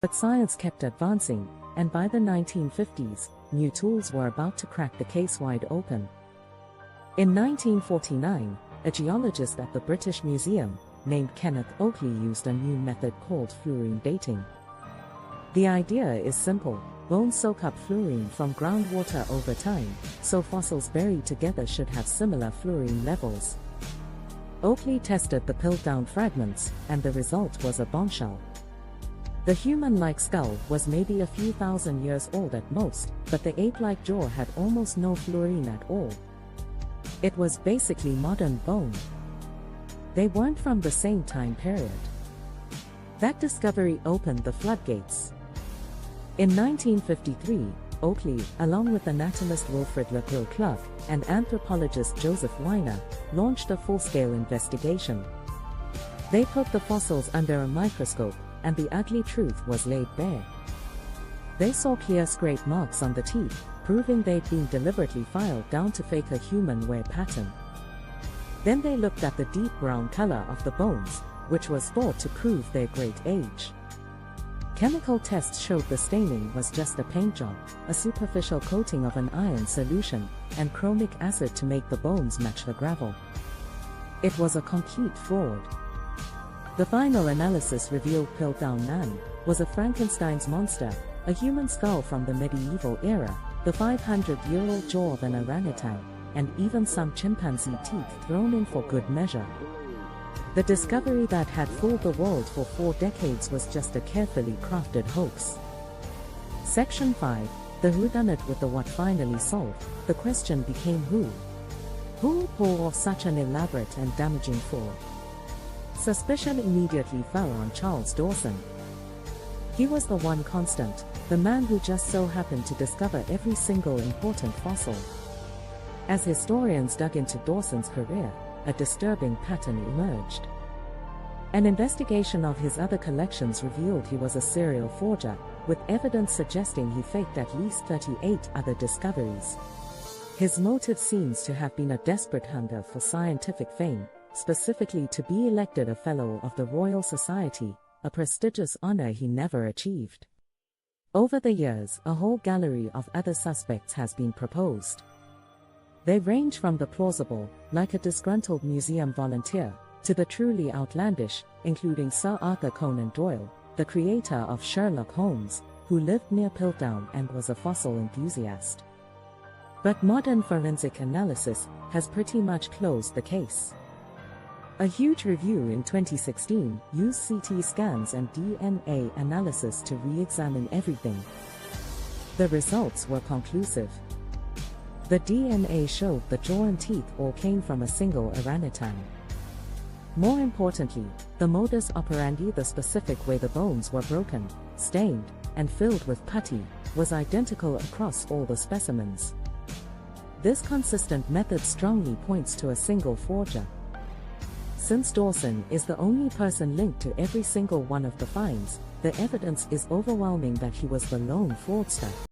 But science kept advancing, and by the 1950s, new tools were about to crack the case wide open. In 1949, a geologist at the British Museum, named Kenneth Oakley, used a new method called fluorine dating. The idea is simple: bones soak up fluorine from groundwater over time, so fossils buried together should have similar fluorine levels. Oakley tested the Piltdown fragments, and the result was a bombshell. The human-like skull was maybe a few thousand years old at most, but the ape-like jaw had almost no fluorine at all. It was basically modern bone. They weren't from the same time period. That discovery opened the floodgates. In 1953, Oakley, along with anatomist Wilfrid Le Clerc and anthropologist Joseph Weiner, launched a full-scale investigation. They put the fossils under a microscope, and the ugly truth was laid bare. They saw clear scrape marks on the teeth, proving they'd been deliberately filed down to fake a human wear pattern. Then they looked at the deep brown color of the bones, which was thought to prove their great age. Chemical tests showed the staining was just a paint job, a superficial coating of an iron solution, and chromic acid to make the bones match the gravel. It was a complete fraud. The final analysis revealed Piltdown Man was a Frankenstein's monster, a human skull from the medieval era, the 500-year-old jaw of an orangutan, and even some chimpanzee teeth thrown in for good measure. The discovery that had fooled the world for 4 decades was just a carefully crafted hoax. Section 5. The whodunit with the what finally solved. The question became who. Who would pull off such an elaborate and damaging fraud? Suspicion immediately fell on Charles Dawson. He was the one constant, the man who just so happened to discover every single important fossil. As historians dug into Dawson's career, a disturbing pattern emerged. An investigation of his other collections revealed he was a serial forger, with evidence suggesting he faked at least 38 other discoveries. His motive seems to have been a desperate hunger for scientific fame, specifically to be elected a Fellow of the Royal Society, a prestigious honor he never achieved. Over the years, a whole gallery of other suspects has been proposed. They range from the plausible, like a disgruntled museum volunteer, to the truly outlandish, including Sir Arthur Conan Doyle, the creator of Sherlock Holmes, who lived near Piltdown and was a fossil enthusiast. But modern forensic analysis has pretty much closed the case. A huge review in 2016 used CT scans and DNA analysis to re-examine everything. The results were conclusive. The DNA showed the jaw and teeth all came from a single orangutan. More importantly, the modus operandi, the specific way the bones were broken, stained, and filled with putty, was identical across all the specimens. This consistent method strongly points to a single forger. Since Dawson is the only person linked to every single one of the finds, the evidence is overwhelming that he was the lone fraudster.